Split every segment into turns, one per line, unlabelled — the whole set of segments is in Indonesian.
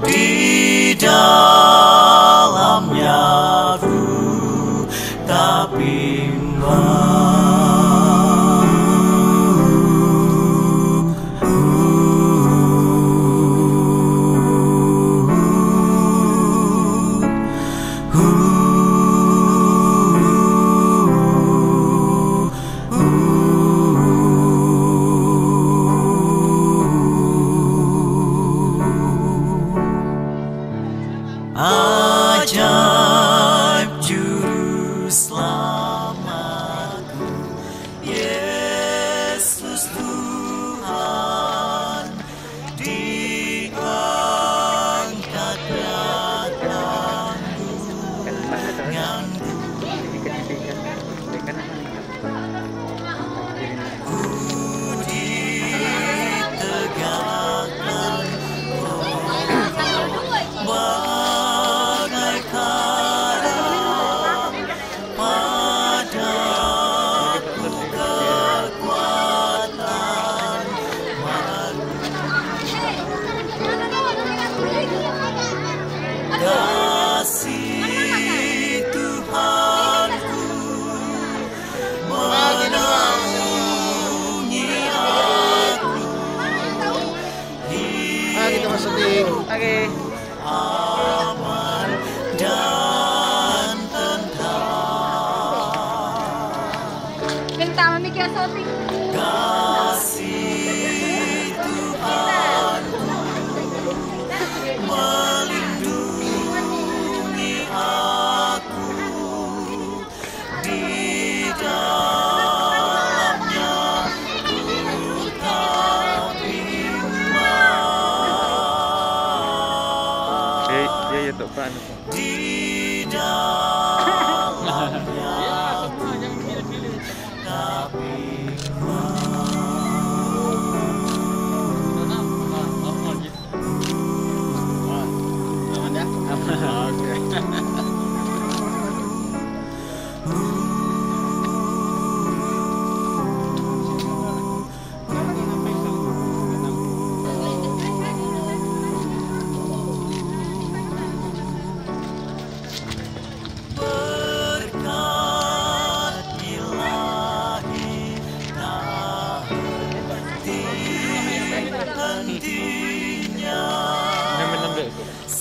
di dalamnya ku tak bimbang. Ajaib juru selamatku, Yesus Tuhan, diangkat datangku denganku. Ku ditegakkan kasih Tuhanku menaungi aku, hidup aman dan tentram. Kasih Tuhanku melindungi aku, di dalamnya ku tak bimbang. Di dalamnya ku tak bimbang.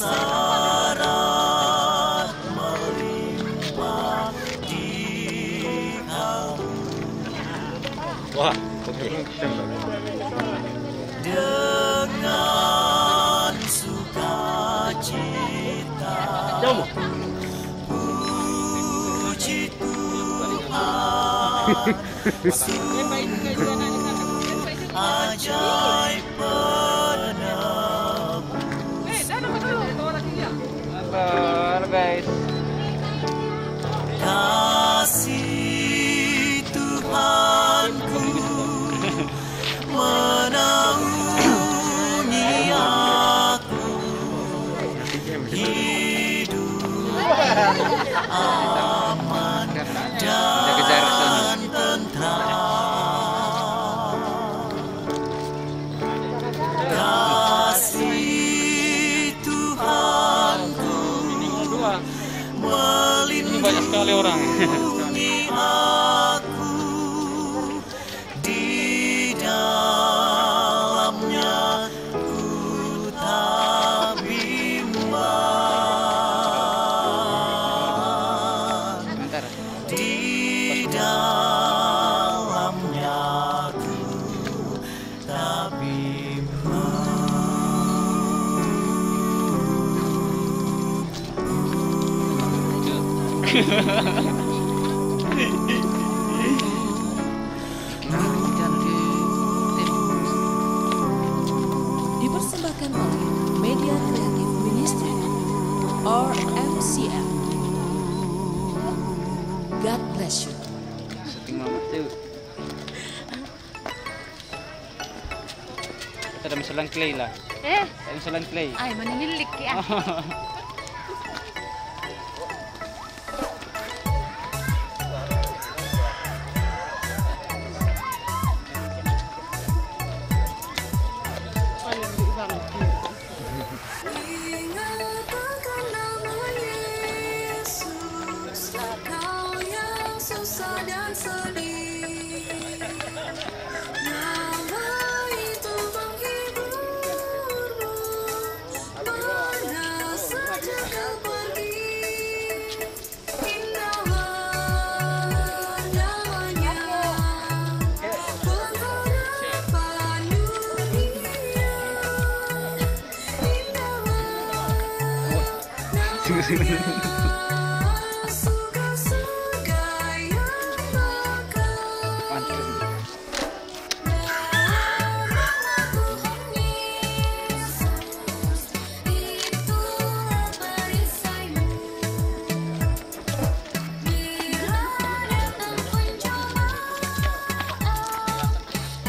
Sarat melimpah di kalbu.
Wah,
dengan sukacita puji Tuhan, sungguh ajaib penebus.
guys.
Kasih Tuhanku menaungi aku, hidup aman dan tentram. Kasih Tuhanku
Banyak sekali orang.
melindungi aku, di dalamnya ku tak bimbang. Di dalamnya ku tak bimbang.
Dipersembahkan oleh Media Creative Ministry or MCM. God bless you.
Kita ada misalang clay lah. Ada misalang clay.
Ay, maninilik ya.
dan sedih. Nama itu menghiburmu, mana saja kau pergi. Indahlah namanya, pengharapan dunia. Surga-surga yang bakal. Tuhan Yesus, itulah perisaimu. Bila datang pencobaan,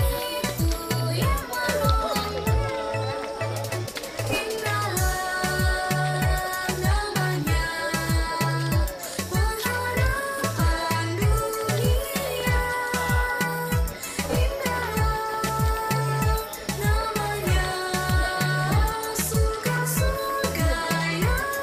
itu yang menolongmu. Indahlah namanya, pengharapan dunia. Indahlah namanya, surga-surga yang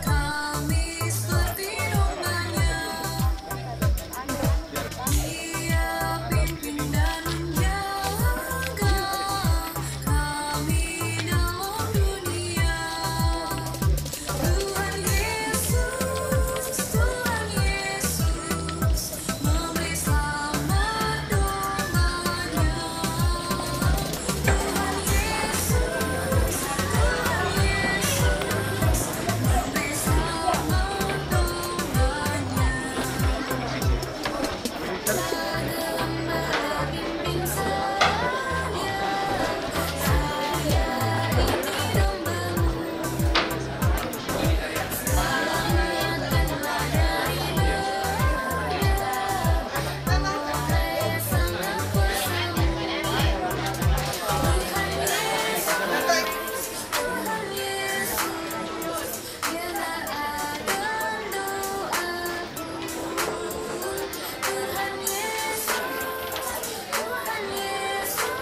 kami seperti dombanya. Dia pimpin dan menjaga kami dalam dunia. Tuhan Yesus memberi selamat dombanya. Tuhan Yesus memberi selamat dombanya. Pimpin saya ini dombamu. Selamatkanlah dari bahaya sang kuasa. Tuhan Yesus, biarlah akan doaku. Tuhan Yesus, Tuhan Yesus,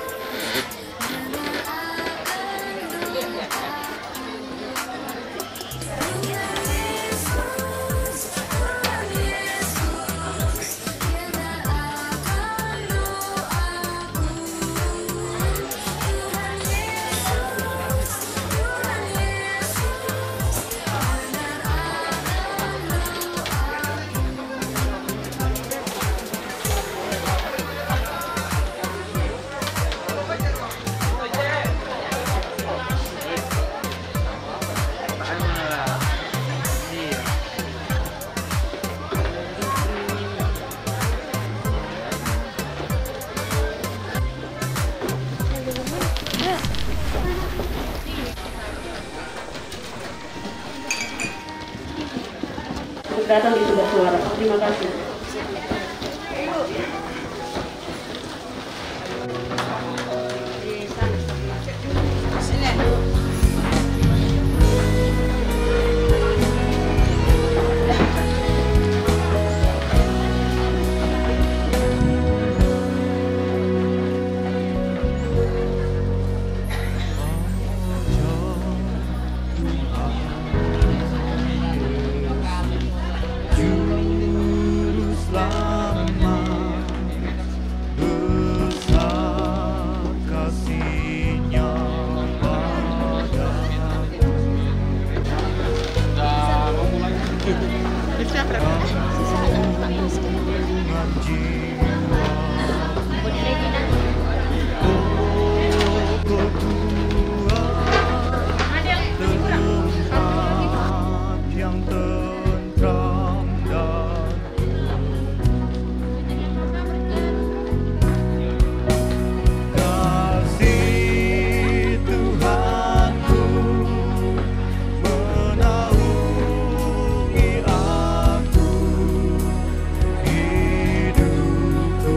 datang di sebuah suara. Terima kasih.
Juru selamat besar kasih-Nya padaku. Dengan jiwa tempat yang tentram dan kasih Tuhanku menaungi aku, hidupku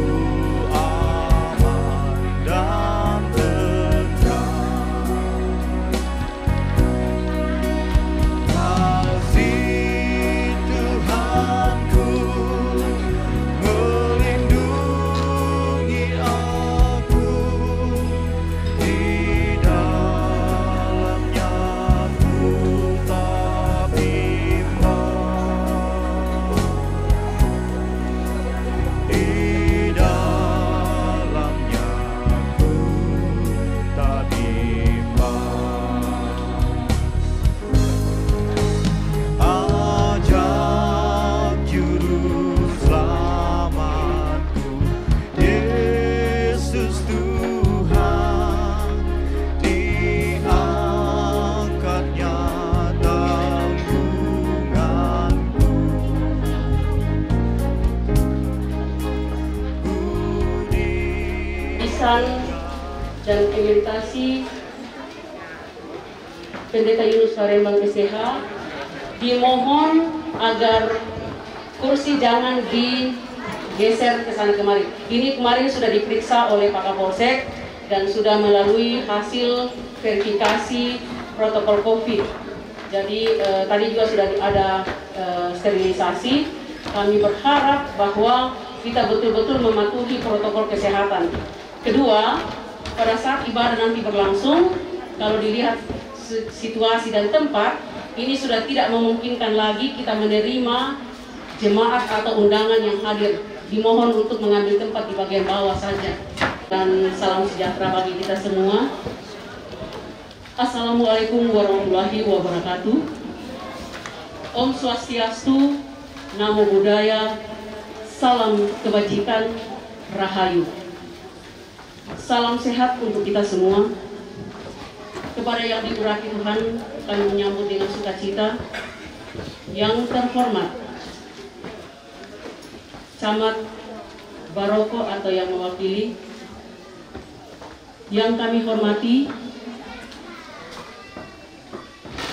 Bisan dan emeritasi Pendeta Yunus Parembang STH, dimohon agar kursi jangan digeser ke sana kemari. Ini kemarin sudah diperiksa oleh Pak Kapolsek dan sudah melalui hasil verifikasi protokol COVID. Jadi tadi juga sudah ada sterilisasi. Kami berharap bahwa kita betul-betul mematuhi protokol kesehatan. Kedua, pada saat ibadah nanti berlangsung, kalau dilihat situasi dan tempat, ini sudah tidak memungkinkan lagi kita menerima jemaat atau undangan yang hadir. Dimohon untuk mengambil tempat di bagian bawah saja. Dan salam sejahtera bagi kita semua. Assalamualaikum warahmatullahi wabarakatuh. Om Swastiastu, Namo Buddhaya, salam kebajikan, Rahayu. Salam sehat untuk kita semua. Kepada yang diurapi Tuhan, kami menyambut dengan sukacita. Yang terhormat Camat Baroko atau yang mewakili, yang kami hormati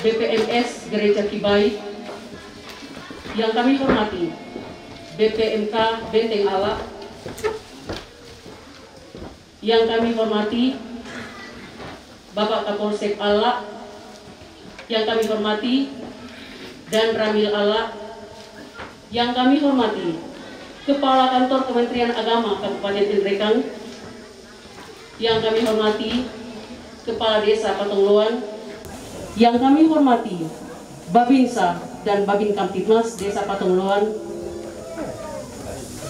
BPMS Gereja Kibait, yang kami hormati BPMK Benteng Allah, yang kami hormati Bapak Kapolsek Allah, yang kami hormati Dan Ramil Allah, yang kami hormati Kepala Kantor Kementerian Agama Kabupaten Indrekang, yang kami hormati Kepala Desa Patongloan, yang kami hormati Babinsa dan Babin Kamtibmas Desa Patongloan,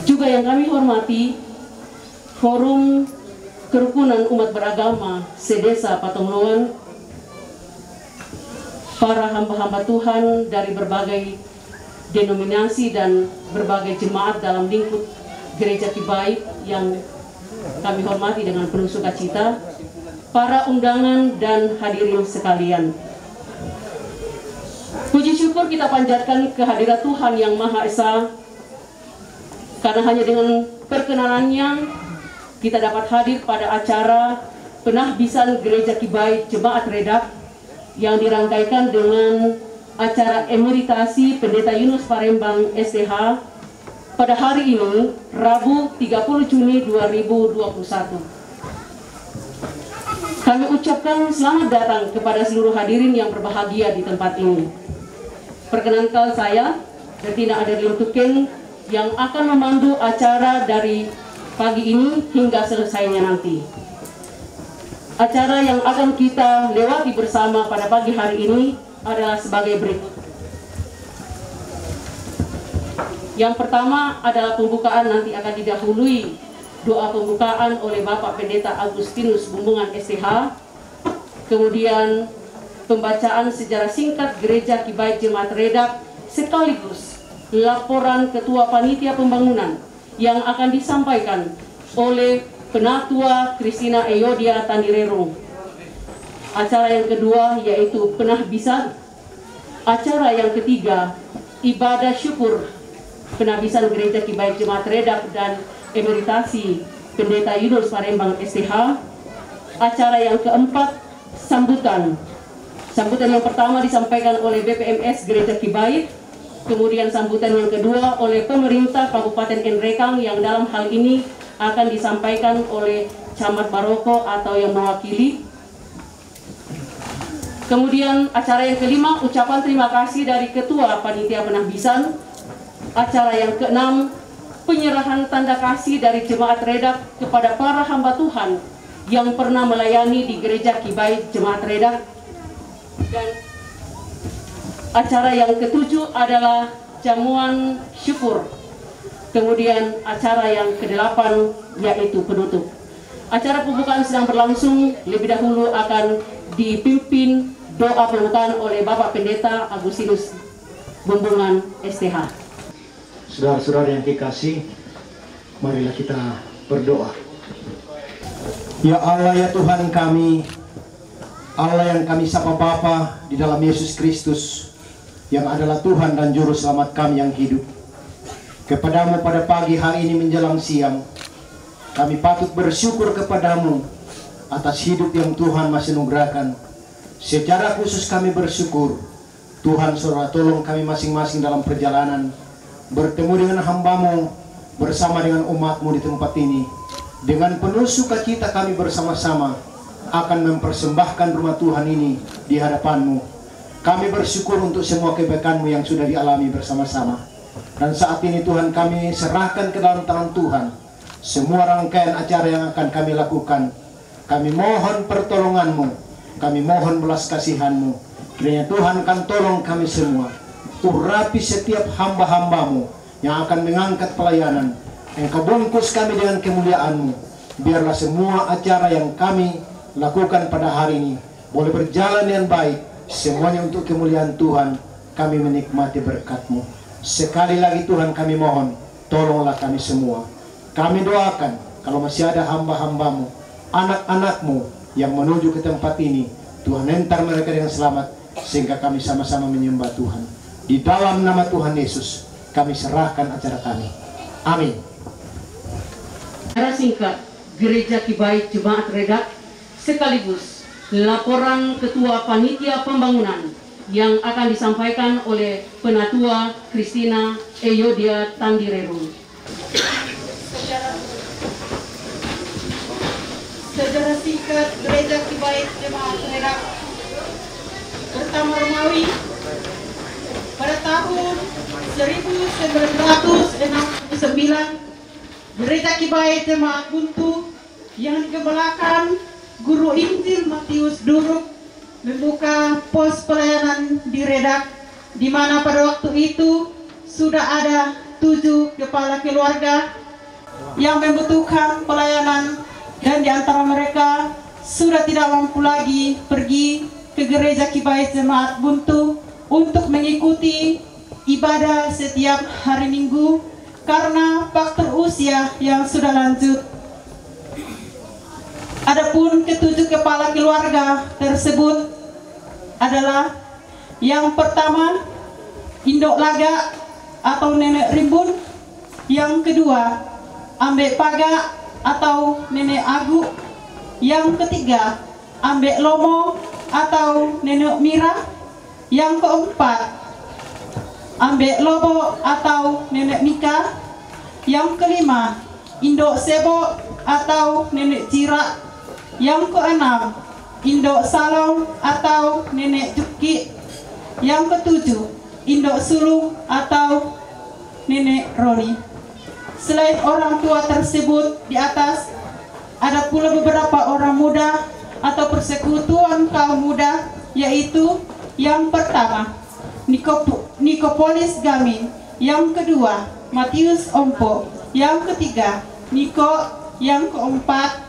juga yang kami hormati Forum Kerukunan Umat Beragama se-Desa Patongloan, para hamba-hamba Tuhan dari berbagai denominasi dan berbagai jemaat dalam lingkup Gereja Kibait yang kami hormati dengan penuh sukacita, para undangan dan hadirin sekalian. Puji syukur kita panjatkan kehadirat Tuhan yang Maha Esa, karena hanya dengan perkenanannya kita dapat hadir pada acara penahbisan Gereja Kibait Jemaat Redak yang dirangkaikan dengan acara emeritasi Pendeta Yunus Parembang STH pada hari ini, Rabu 30 Juni 2021. Kami ucapkan selamat datang kepada seluruh hadirin yang berbahagia di tempat ini. Perkenankan saya, Retina Adelin Tuken, yang akan memandu acara dari pagi ini hingga selesainya nanti. Acara yang akan kita lewati bersama pada pagi hari ini adalah sebagai berikut. Yang pertama adalah pembukaan, nanti akan didahului doa pembukaan oleh Bapak Pendeta Agustinus Bumbungan STH. Kemudian pembacaan sejarah singkat Gereja Kibait Jemaat Redak sekaligus laporan Ketua Panitia Pembangunan yang akan disampaikan oleh Penatua Kristina Eyodia Tandirero. Acara yang kedua yaitu penahbisan. Acara yang ketiga ibadah syukur penahbisan Gereja Kibait Jemaat Redak dan emeritasi Pendeta Yunus Parembang STH. Acara yang keempat sambutan. Sambutan yang pertama disampaikan oleh BPMS Gereja Kibait. Kemudian sambutan yang kedua oleh pemerintah Kabupaten Indrekang yang dalam hal ini akan disampaikan oleh Camat Baroko atau yang mewakili. Kemudian acara yang kelima, ucapan terima kasih dari Ketua Panitia Penahbisan. Acara yang keenam, penyerahan tanda kasih dari Jemaat Redak kepada para hamba Tuhan yang pernah melayani di Gereja Kibait Jemaat Redak. Dan acara yang ketujuh adalah jamuan syukur. Kemudian acara yang kedelapan yaitu penutup. Acara pembukaan sedang berlangsung, lebih dahulu akan dipimpin doa pembukaan oleh Bapak Pendeta Agustinus Bumbungan STH.
Saudara-saudara yang dikasih, marilah kita berdoa. Ya Allah, ya Tuhan kami, Allah yang kami sapa Bapa di dalam Yesus Kristus, yang adalah Tuhan dan Juru Selamat kami yang hidup. Kepadamu pada pagi hari ini menjelang siang, Kami patut bersyukur kepadamu atas hidup yang Tuhan masih anugerahkan. Secara khusus kami bersyukur Tuhan, saudara, tolong kami masing-masing dalam perjalanan bertemu dengan hamba-Mu bersama dengan umat-Mu di tempat ini. Dengan penuh sukacita kami bersama-sama akan mempersembahkan rumah Tuhan ini di hadapan-Mu. Kami bersyukur untuk semua kebaikan-Mu yang sudah dialami bersama-sama. Dan saat ini Tuhan, kami serahkan ke dalam tangan Tuhan semua rangkaian acara yang akan kami lakukan. Kami mohon pertolongan-Mu, kami mohon belas kasihan-Mu. Kiranya Tuhan akan tolong kami semua. Urapi setiap hamba-hamba-Mu yang akan mengangkat pelayanan. Engkau bungkus kami dengan kemuliaan-Mu. Biarlah semua acara yang kami lakukan pada hari ini boleh berjalan dengan baik, semuanya untuk kemuliaan Tuhan. Kami menikmati berkat-Mu. Sekali lagi Tuhan, kami mohon, tolonglah kami semua. Kami doakan kalau masih ada hamba-hamba-Mu, anak-anak-Mu yang menuju ke tempat ini, Tuhan entar mereka dengan selamat, sehingga kami sama-sama menyembah Tuhan. Di dalam nama Tuhan Yesus kami serahkan acara kami. Amin.
Secara singkat, Gereja Kibait Jemaat Redak sekaligus laporan Ketua Panitia Pembangunan yang akan disampaikan oleh Penatua Christina Eyodia Tandirerun.
Secara singkat, Gereja Kibait Jemaat Redak Pertama Romawi pada tahun 1969, Gereja Kibait Jemaat Buntu yang digembalakan Guru Injil Matius Duruk membuka pos pelayanan di Redak, di mana pada waktu itu sudah ada 7 kepala keluarga yang membutuhkan pelayanan, dan di antara mereka sudah tidak mampu lagi pergi ke Gereja Kibait Jemaat Buntu untuk mengikuti ibadah setiap hari Minggu karena faktor usia yang sudah lanjut. Adapun ke-7 kepala keluarga tersebut adalah yang pertama Indok Laga atau Nenek Rimbun, yang kedua Ambek Paga atau Nenek Agu, yang ketiga Ambek Lomo atau Nenek Mira, yang keempat Ambek Lobo atau Nenek Mika, yang kelima Indok Sebo atau Nenek Cira, yang keenam Indok Salong atau Nenek Juki, yang ketujuh Indok Sulung atau Nenek Roni. Selain orang tua tersebut di atas, ada pula beberapa orang muda atau persekutuan kaum muda, yaitu yang pertama Nikopolis Gamin, yang kedua Matius Ompo, yang ketiga Niko, yang keempat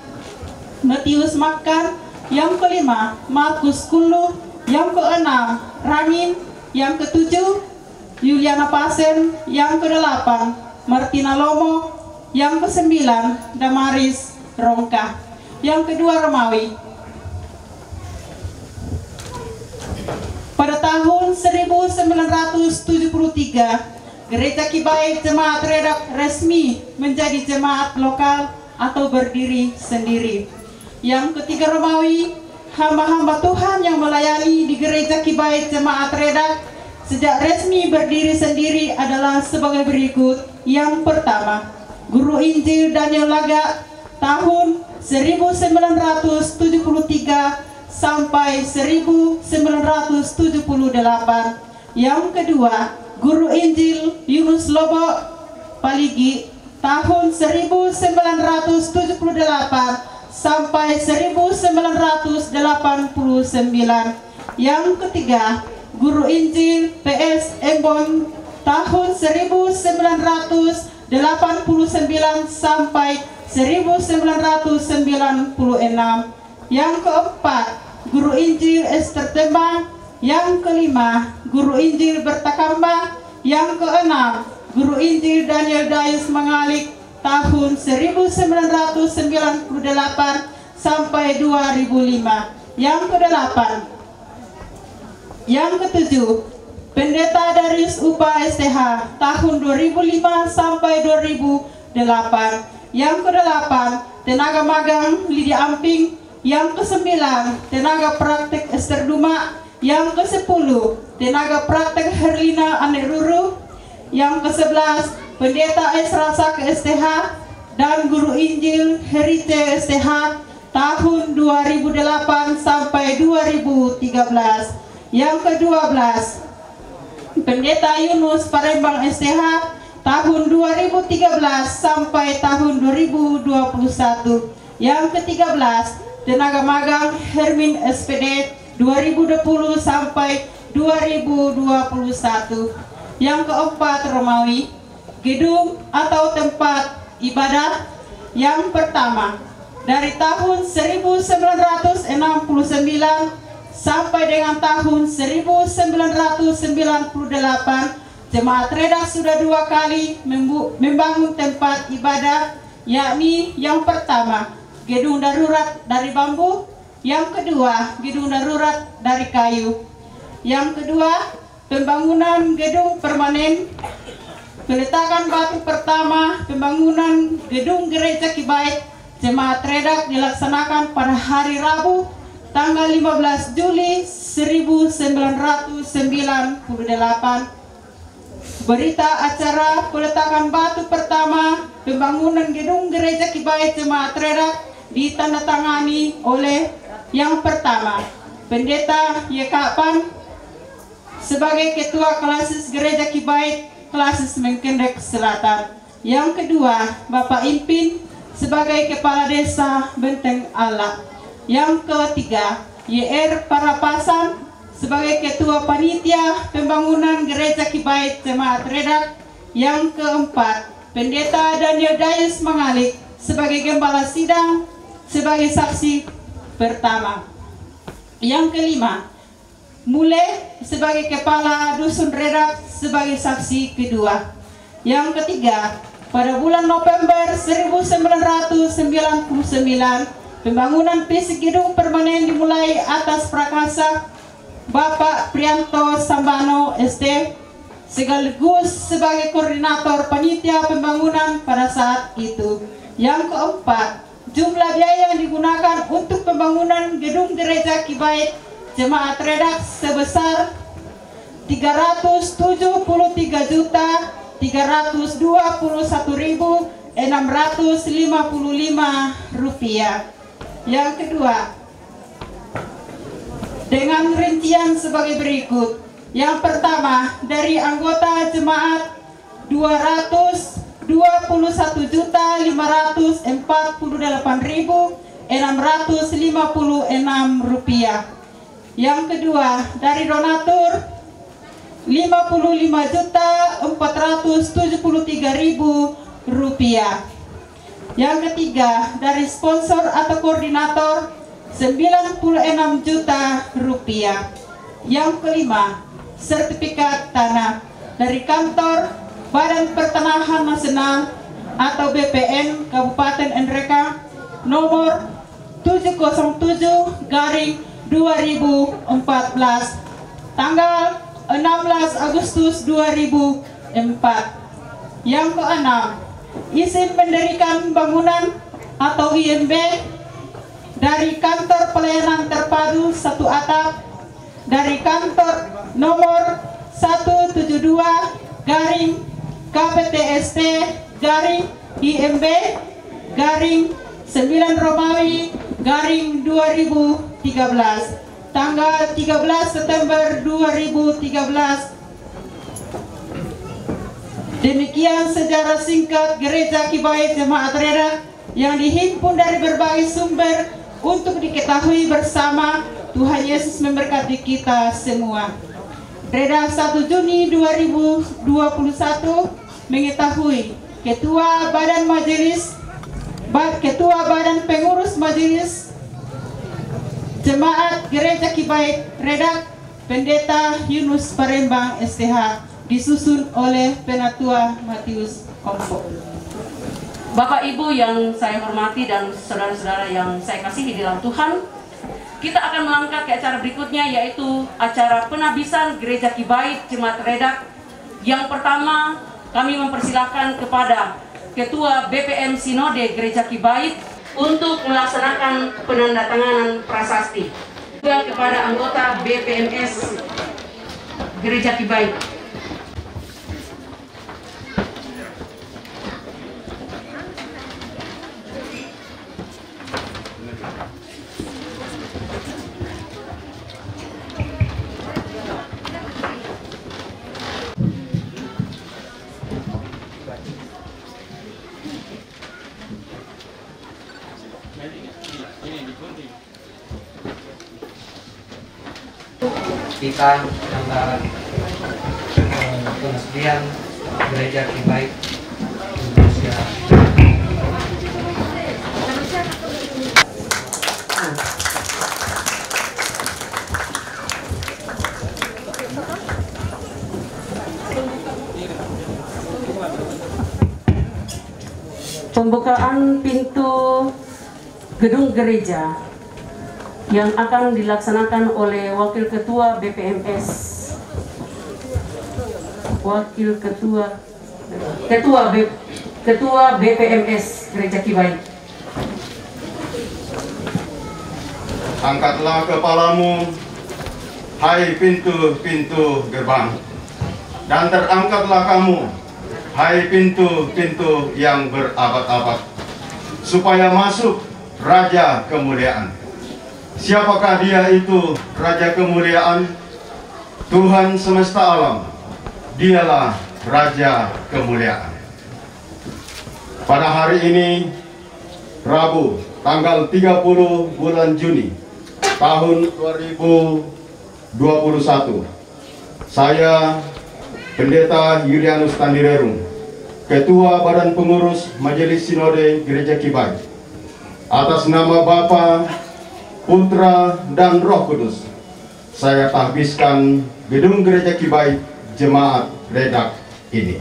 Matius Makan, yang kelima Markus Kulu, yang keenam Ramin, yang ketujuh Yuliana Pasen, yang kedelapan Martina Lomo, yang kesembilan Damaris Rongka, yang kedua Romawi. Pada tahun 1973, Gereja Kibait Jemaat Redak resmi menjadi jemaat lokal atau berdiri sendiri. Yang ketiga Romawi, hamba-hamba Tuhan yang melayani di Gereja Kibait Jemaat Redak sejak resmi berdiri sendiri adalah sebagai berikut. Yang pertama, Guru Injil Daniel Laga tahun 1973 sampai 1978. Yang kedua, Guru Injil Yunus Lobo Paligi tahun 1978 sampai 1989. Yang ketiga, Guru Injil PS Embon tahun 1989 sampai 1996. Yang keempat, Guru Injil Esther Tembang. Yang kelima, Guru Injil Bertakamba. Yang keenam, Guru Injil Daniel Dayus Mangalik tahun 1998 sampai 2005. Yang kedelapan, yang ketujuh, Pendeta Darius Upa STH tahun 2005 sampai 2008. Yang ke-8, tenaga magang Lydia Amping. Yang ke-9, tenaga praktek Esther Duma. Yang ke-10, tenaga praktek Herlina Aneruru. Yang ke-11, pendeta Esra Sake STH dan guru Injil Herite STH tahun 2008 sampai 2013. Yang ke-12, pendeta Yunus Parembang STH tahun 2013 sampai tahun 2021. Yang ke-13, tenaga magang Hermin SPD 2020 sampai 2021. Yang ke-4, Romawi, gedung atau tempat ibadah. Yang pertama, dari tahun 1969 sampai dengan tahun 1998, Jemaat Redak sudah 2 kali membangun tempat ibadah, yakni yang pertama, gedung darurat dari bambu. Yang kedua, gedung darurat dari kayu. Yang kedua, pembangunan gedung permanen. Peletakan batu pertama pembangunan gedung Gereja Kibait Jemaat Redak dilaksanakan pada hari Rabu tanggal 15 Juli 1998. Berita acara peletakan batu pertama pembangunan gedung Gereja Kibait Jemaat Redak ditandatangani oleh yang pertama, Pendeta Yekapan sebagai Ketua Klasis Gereja Kibait Klasis Mengkendek Selatan. Yang kedua, Bapak Impin sebagai Kepala Desa Benteng Allah. Yang ketiga, YR Parapasan sebagai Ketua Panitia Pembangunan Gereja Kibait Jemaat Redak. Yang keempat, Pendeta Daniel Dayus Mangalik sebagai Gembala Sidang sebagai saksi pertama. Yang kelima, Mule sebagai Kepala Dusun Redak sebagai saksi kedua. Yang ketiga, pada bulan November 1999, pembangunan fisik gedung permanen dimulai atas prakasa Bapak Prianto Sambano ST sekaligus sebagai koordinator panitia pembangunan pada saat itu. Yang keempat, jumlah biaya yang digunakan untuk pembangunan gedung Gereja Kibait Jemaat Redak sebesar 373.321.655 rupiah. Yang kedua, dengan rincian sebagai berikut. Yang pertama, dari anggota jemaat 222.548.656 rupiah. Yang kedua, dari donatur 55.473.000 rupiah. Yang ketiga, dari sponsor atau koordinator 96 juta rupiah. Yang kelima, sertifikat tanah dari kantor Badan Pertanahan Nasional atau BPN Kabupaten Nreka nomor 707/2014 tanggal 16 Agustus 2004. Yang keenam, izin mendirikan bangunan atau IMB dari kantor pelayanan terpadu satu atap dari kantor nomor 172/KPTST/IMB/9 Romawi 2013 tanggal 13 September 2013. Demikian sejarah singkat Gereja Kibait Jemaat Redak yang dihimpun dari berbagai sumber untuk diketahui bersama. Tuhan Yesus memberkati kita semua. Redak 1 Juni 2021 mengetahui Ketua Badan Pengurus Majelis Jemaat Gereja Kibait Redak Pendeta Yunus Parembang STH disusun oleh Penatua Matius Kompo.
Bapak Ibu yang saya hormati dan saudara-saudara yang saya kasihi di dalam Tuhan, kita akan melangkah ke acara berikutnya, yaitu acara penabisan Gereja Kibait Jemaat Redak. Yang pertama, kami mempersilahkan kepada Ketua BPM Sinode Gereja Kibait untuk melaksanakan penandatanganan prasasti. Juga kepada anggota BPMS Gereja Kibait.
Kita antara Pengasuhan Gereja Kibait Indonesia.
Pembukaan pintu gedung gereja yang akan dilaksanakan oleh Wakil Ketua BPMS, Ketua BPMS Gereja Kibait.
Angkatlah kepalamu, hai pintu-pintu gerbang, dan terangkatlah kamu, hai pintu-pintu yang berabad-abad, supaya masuk Raja Kemuliaan. Siapakah dia itu, Raja Kemuliaan? Tuhan semesta alam, dialah Raja Kemuliaan. Pada hari ini, Rabu, tanggal 30 bulan Juni, tahun 2021, saya, Pendeta Julianus Tandirerung, Ketua Badan Pengurus Majelis Sinode Gereja Kibait, atas nama Bapa, Putra, dan Roh Kudus, saya tahbiskan gedung Gereja Kibait Jemaat Redak ini.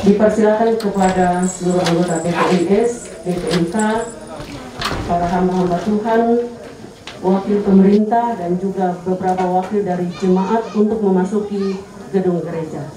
Dipersilakan kepada seluruh anggota BPMS, BPMK, para hamba-hamba Tuhan, wakil pemerintah, dan juga beberapa wakil dari jemaat untuk memasuki gedung gereja.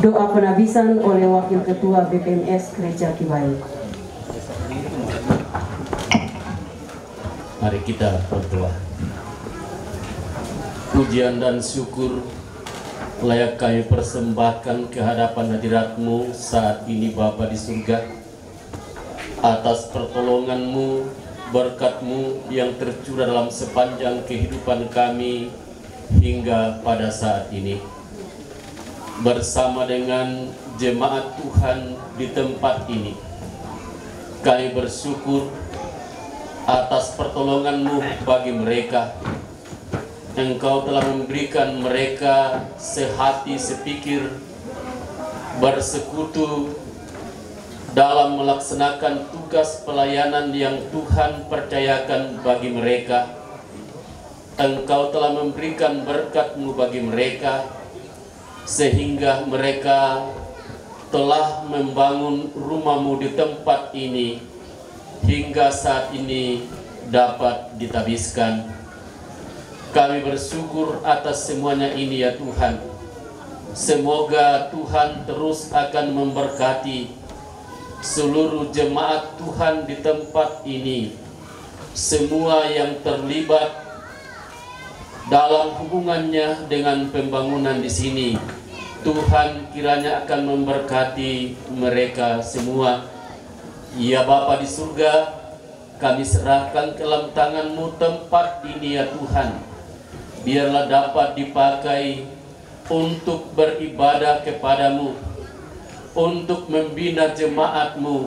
Doa penabisan oleh Wakil Ketua BPMS Gereja Kibai.
Mari kita berdoa. Pujian dan syukur layak kami persembahkan ke hadapan hadirat-Mu saat ini Bapa di surga, atas pertolongan-Mu, berkat-Mu yang tercurah dalam sepanjang kehidupan kami hingga pada saat ini. Bersama dengan jemaat Tuhan di tempat ini, kami bersyukur atas pertolongan-Mu bagi mereka. Engkau telah memberikan mereka sehati sepikir bersekutu dalam melaksanakan tugas pelayanan yang Tuhan percayakan bagi mereka. Engkau telah memberikan berkat-Mu bagi mereka, sehingga mereka telah membangun rumah-Mu di tempat ini hingga saat ini dapat ditabiskan. Kami bersyukur atas semuanya ini ya Tuhan. Semoga Tuhan terus akan memberkati seluruh jemaat Tuhan di tempat ini, semua yang terlibat dalam hubungannya dengan pembangunan di sini. Tuhan kiranya akan memberkati mereka semua. Ya Bapa di surga, kami serahkan ke dalam tangan-Mu tempat ini ya Tuhan. Biarlah dapat dipakai untuk beribadah kepada-Mu, untuk membina jemaat-Mu,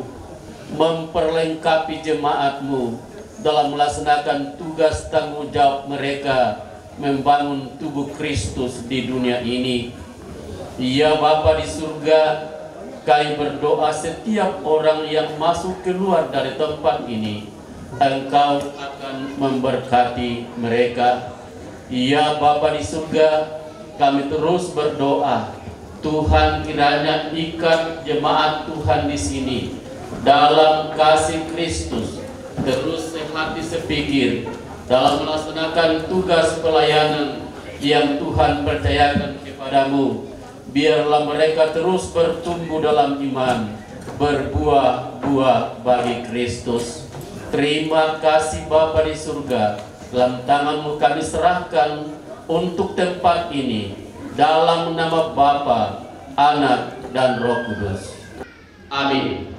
memperlengkapi jemaat-Mu dalam melaksanakan tugas tanggung jawab mereka membangun tubuh Kristus di dunia ini. Ya Bapa di surga, kami berdoa setiap orang yang masuk keluar dari tempat ini, Engkau akan memberkati mereka. Ya Bapa di surga, kami terus berdoa, Tuhan kiranya ikat jemaat Tuhan di sini dalam kasih Kristus, terus sehati sepikir dalam melaksanakan tugas pelayanan yang Tuhan percayakan kepada-Mu. Biarlah mereka terus bertumbuh dalam iman, berbuah-buah bagi Kristus. Terima kasih Bapa di surga. Dalam tangan-Mu kami serahkan untuk tempat ini, dalam nama Bapa, Anak, dan Roh Kudus. Amin.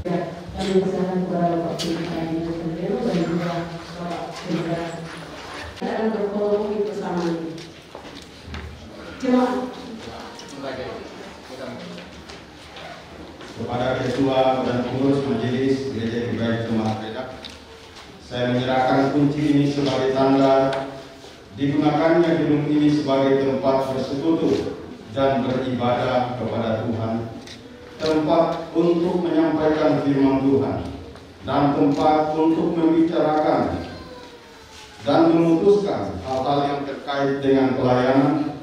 Kami serahkan kepada Bapak Pimpinan Pendeta dan juga Bapak Pendeta. Kita akan berkongsi bersama ini. Jemaat.
Kepada Ketua dan Pengurus Majelis Gereja Kibai Jemaat Redak, saya menyerahkan kunci ini sebagai tanda digunakannya gedung ini sebagai tempat bersekutu dan beribadah kepada Tuhan, tempat untuk menyampaikan firman Tuhan, dan tempat untuk membicarakan dan memutuskan hal-hal yang terkait dengan pelayanan,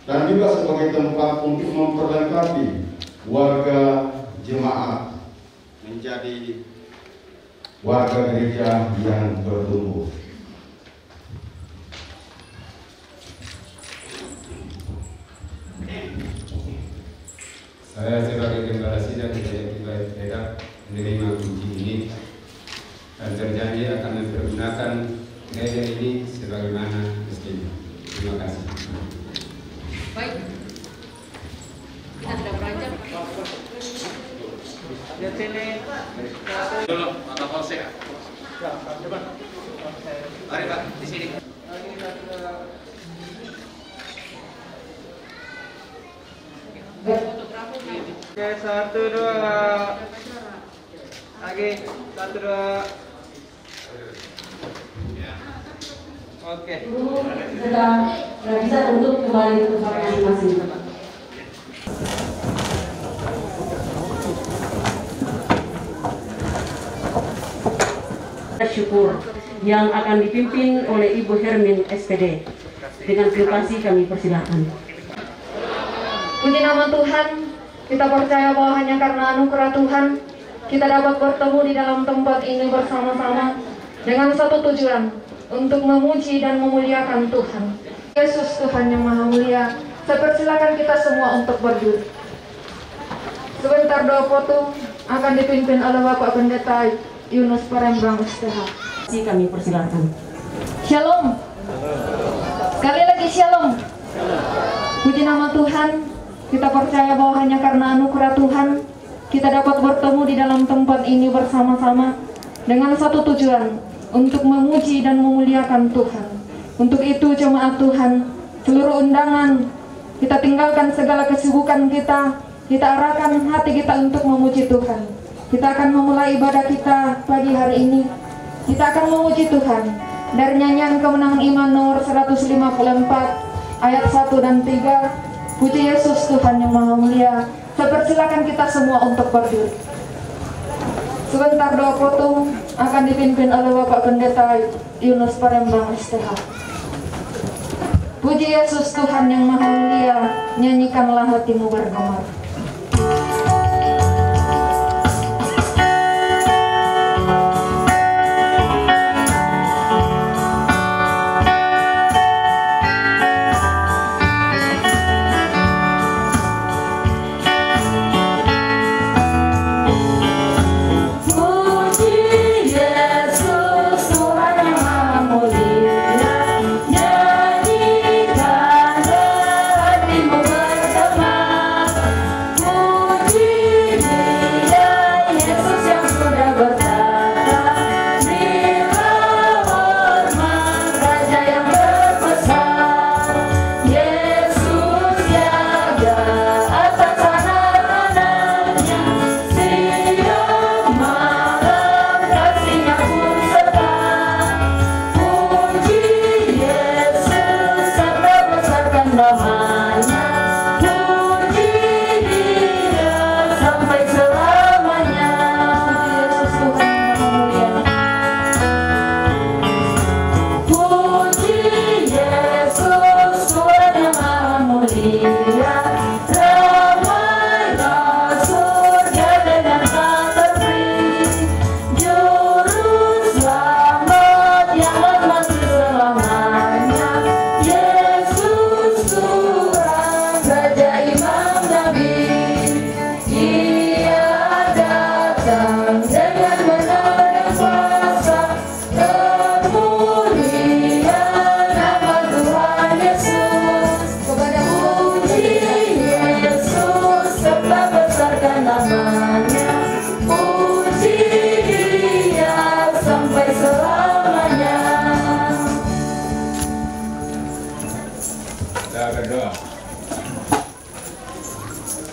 dan juga sebagai tempat untuk memperlengkapi warga jemaat menjadi warga gereja yang bertumbuh.
Saya sebagai Gembala Sidang Gereja Kibai Redak menerima kunci ini dan berjanji akan mempergunakan gereja ini sebagaimana mestinya. Terima kasih.
Baik. Kita sudah beranjak.
Ya sini. Dulu, Pak Polsek. Ya, coba. Mari Pak, di sini. Oke, 1, 2. Lagi, 1, 2. Oke.
Sudah bisa untuk kembali ke tempat masing-masing. Syukur yang akan dipimpin oleh Ibu Hermin SPD. Dengan terima kasih kami persilakan.
Puji nama Tuhan, kita percaya bahwa hanya karena anugerah Tuhan kita dapat bertemu di dalam tempat ini bersama-sama dengan satu tujuan, untuk memuji dan memuliakan Tuhan. Yesus Tuhan yang Maha Mulia, Saya persilakan kita semua untuk berdiri. Sebentar doa potong akan dipimpin oleh Bapak Pendeta Yunus Parembang STH.
Kami persilakan.
Shalom. Sekali lagi shalom. Puji nama Tuhan. Kita percaya bahwa hanya karena anugerah Tuhan kita dapat bertemu di dalam tempat ini bersama-sama dengan satu tujuan, untuk memuji dan memuliakan Tuhan. Untuk itu jemaat Tuhan, seluruh undangan, kita tinggalkan segala kesibukan kita arahkan hati kita untuk memuji Tuhan. Kita akan memulai ibadah kita pagi hari ini. Kita akan memuji Tuhan dari nyanyian Kemenangan Iman nomor 154 ayat 1 dan 3. Puji Yesus Tuhan yang Maha Mulia. Saya persilakan kita semua untuk berdiri. Sebentar doa potong akan dipimpin oleh Bapak Pendeta Yunus Parembang STH. Puji Yesus Tuhan yang Maha Mulia, nyanyikanlah hatimu bergemar.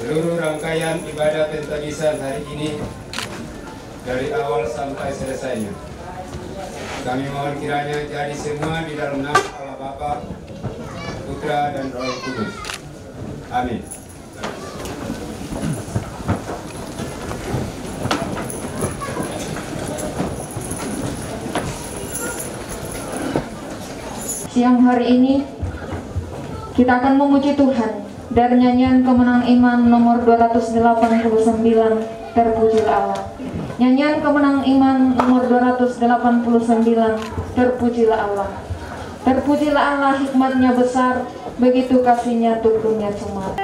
Seluruh rangkaian ibadah pentamisan hari ini dari awal sampai selesainya, kami mohon kiranya jadi semua di dalam nama Allah Bapa, Putra dan Roh Kudus. Amin.
Siang hari ini kita akan memuji Tuhan dari nyanyian Kemenangan Iman nomor 289, Terpujilah Allah. Nyanyian Kemenangan Iman nomor 289, Terpujilah Allah. Terpujilah Allah, hikmatnya besar, begitu kasihnya untuk dunia semua.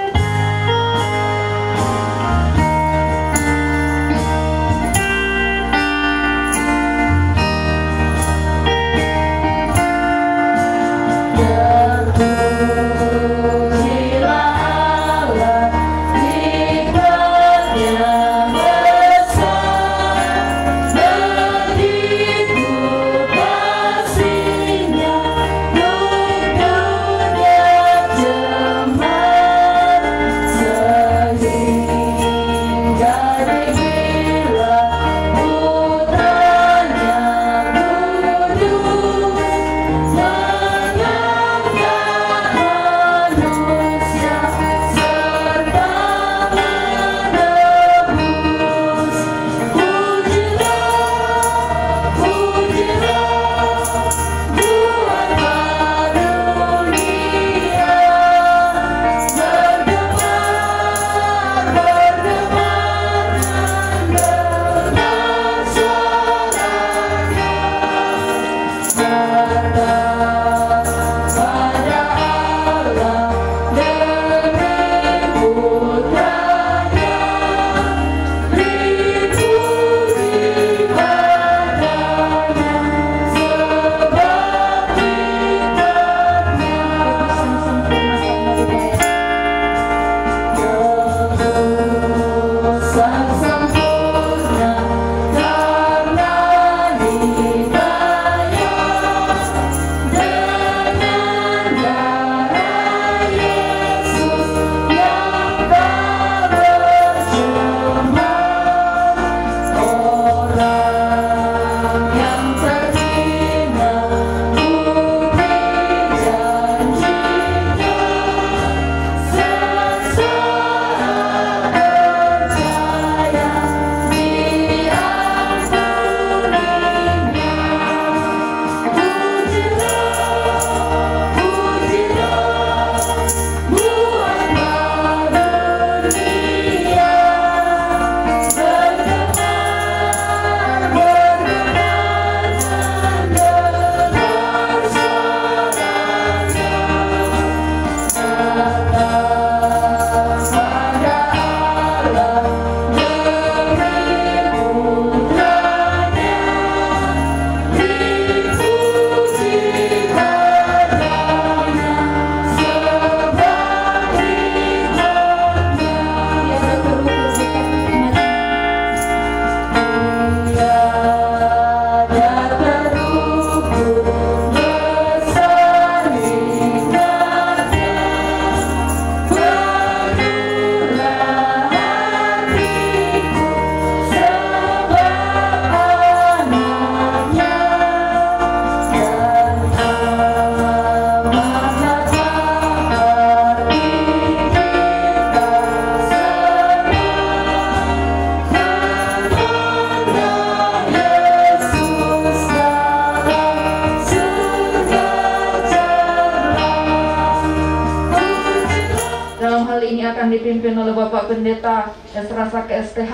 kali ini akan dipimpin oleh Bapak Pendeta Esra Sake STH.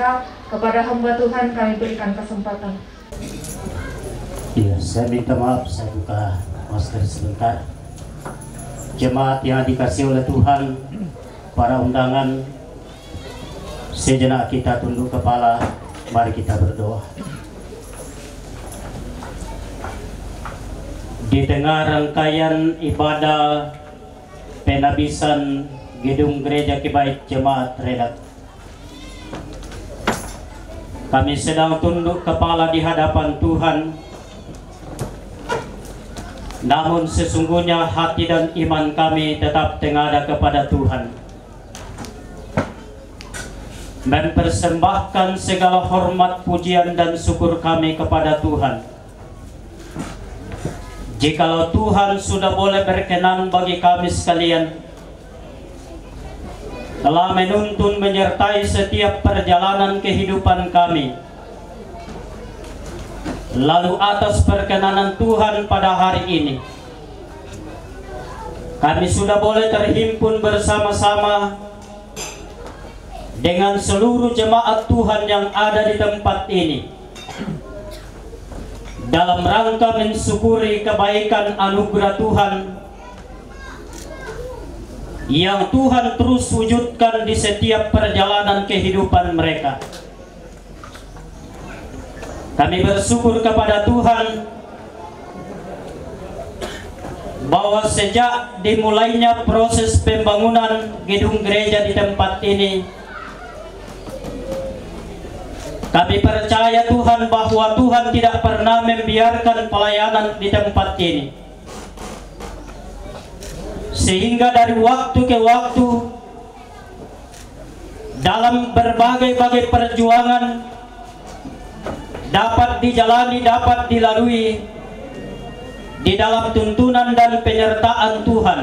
Kepada hamba Tuhan kami berikan kesempatan.
Ya, saya minta maaf, saya buka masker sebentar. Jemaat yang dikasih oleh Tuhan, para undangan, sejenak kita tunduk kepala, mari kita berdoa. Di tengah rangkaian ibadah penabisan Gedung Gereja Kibait Jemaat Redak, kami sedang tunduk kepala di hadapan Tuhan. Namun sesungguhnya hati dan iman kami tetap tengadah kepada Tuhan, mempersembahkan segala hormat, pujian dan syukur kami kepada Tuhan. Jikalau Tuhan sudah boleh berkenan bagi kami sekalian, telah menuntun menyertai setiap perjalanan kehidupan kami, lalu atas perkenanan Tuhan pada hari ini, kami sudah boleh terhimpun bersama-sama dengan seluruh jemaat Tuhan yang ada di tempat ini, dalam rangka mensyukuri kebaikan anugerah Tuhan yang Tuhan terus wujudkan di setiap perjalanan kehidupan mereka. Kami bersyukur kepada Tuhan bahwa sejak dimulainya proses pembangunan gedung gereja di tempat ini, kami percaya Tuhan bahwa Tuhan tidak pernah membiarkan pelayanan di tempat ini. Sehingga dari waktu ke waktu, dalam berbagai-bagai perjuangan dapat dijalani, dapat dilalui di dalam tuntunan dan penyertaan Tuhan.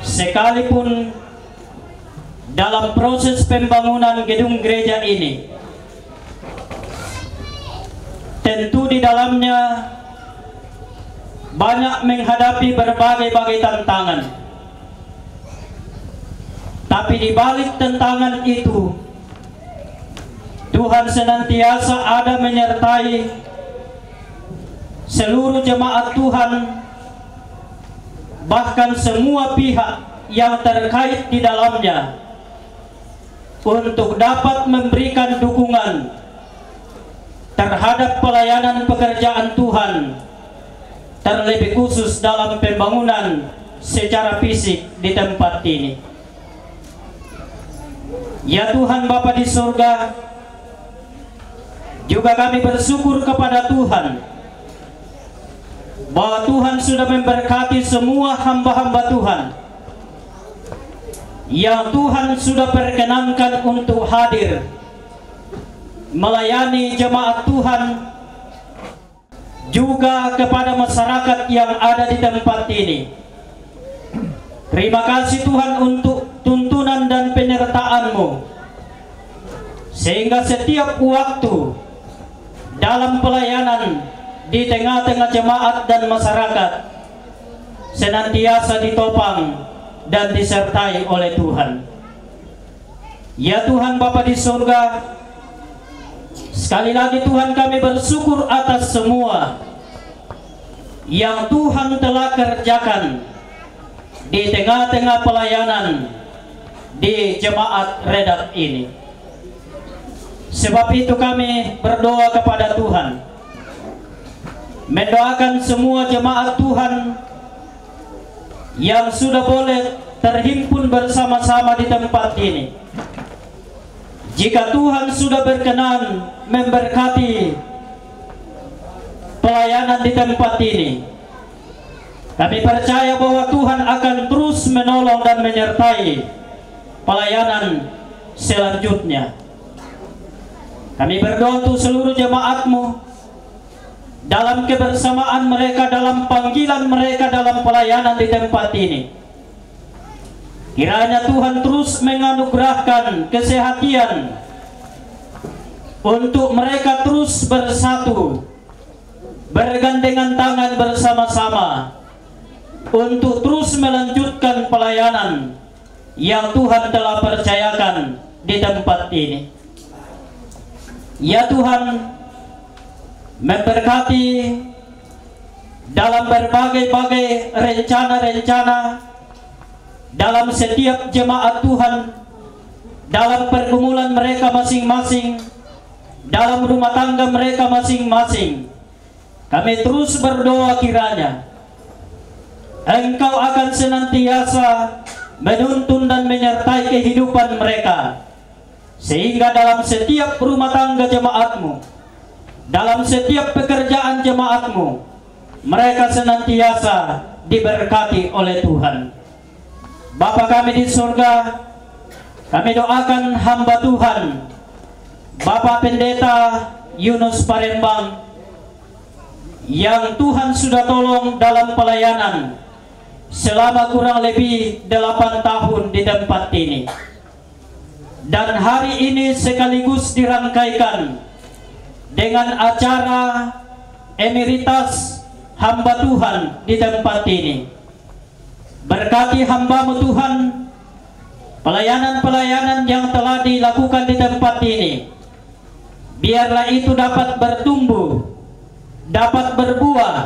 Sekalipun dalam proses pembangunan gedung gereja ini, tentu di dalamnya banyak menghadapi berbagai-bagai tantangan. Tapi di balik tantangan itu, Tuhan senantiasa ada menyertai seluruh jemaat Tuhan, bahkan semua pihak yang terkait di dalamnya, untuk dapat memberikan dukungan terhadap pelayanan pekerjaan Tuhan, terlebih khusus dalam pembangunan secara fisik di tempat ini. Ya Tuhan Bapa di surga, juga kami bersyukur kepada Tuhan bahwa Tuhan sudah memberkati semua hamba-hamba Tuhan yang Tuhan sudah perkenankan untuk hadir melayani jemaat Tuhan, juga kepada masyarakat yang ada di tempat ini. Terima kasih Tuhan untuk tuntunan dan penyertaan-Mu, sehingga setiap waktu dalam pelayanan di tengah-tengah jemaat dan masyarakat senantiasa ditopang dan disertai oleh Tuhan. Ya Tuhan Bapa di surga, sekali lagi Tuhan kami bersyukur atas semua yang Tuhan telah kerjakan di tengah-tengah pelayanan di jemaat Redak ini. Sebab itu kami berdoa kepada Tuhan, mendoakan semua jemaat Tuhan yang sudah boleh terhimpun bersama-sama di tempat ini. Jika Tuhan sudah berkenan memberkati pelayanan di tempat ini, kami percaya bahwa Tuhan akan terus menolong dan menyertai pelayanan selanjutnya. Kami berdoa untuk seluruh jemaat-Mu dalam kebersamaan mereka, dalam panggilan mereka dalam pelayanan di tempat ini. Kiranya Tuhan terus menganugerahkan kesehatan untuk mereka terus bersatu, bergandengan tangan bersama-sama untuk terus melanjutkan pelayanan yang Tuhan telah percayakan di tempat ini. Ya Tuhan, memberkati dalam berbagai-bagai rencana-rencana dalam setiap jemaat Tuhan, dalam pergumulan mereka masing-masing, dalam rumah tangga mereka masing-masing. Kami terus berdoa kiranya Engkau akan senantiasa menuntun dan menyertai kehidupan mereka, sehingga dalam setiap rumah tangga jemaatmu, dalam setiap pekerjaan jemaatmu, mereka senantiasa diberkati oleh Tuhan. Bapa kami di surga, kami doakan hamba Tuhan, Bapak Pendeta Yunus Parembang, yang Tuhan sudah tolong dalam pelayanan selama kurang lebih 8 tahun di tempat ini. Dan hari ini sekaligus dirangkaikan dengan acara emeritas hamba Tuhan di tempat ini. Berkati hamba-Mu Tuhan, pelayanan-pelayanan yang telah dilakukan di tempat ini, biarlah itu dapat bertumbuh, dapat berbuah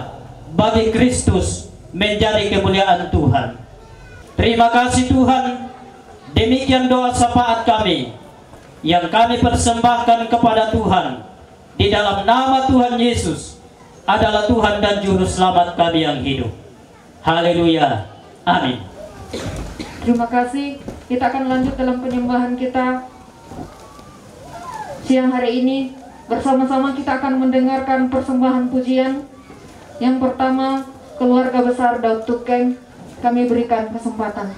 bagi Kristus, menjadi kemuliaan Tuhan. Terima kasih Tuhan. Demikian doa syafaat kami yang kami persembahkan kepada Tuhan di dalam nama Tuhan Yesus adalah Tuhan dan Juru Selamat kami yang hidup. Haleluya. Amin.
Terima kasih. Kita akan lanjut dalam penyembahan kita siang hari ini. Bersama-sama kita akan mendengarkan persembahan pujian. Yang pertama, keluarga besar Daud Tukeng. Kami berikan kesempatan.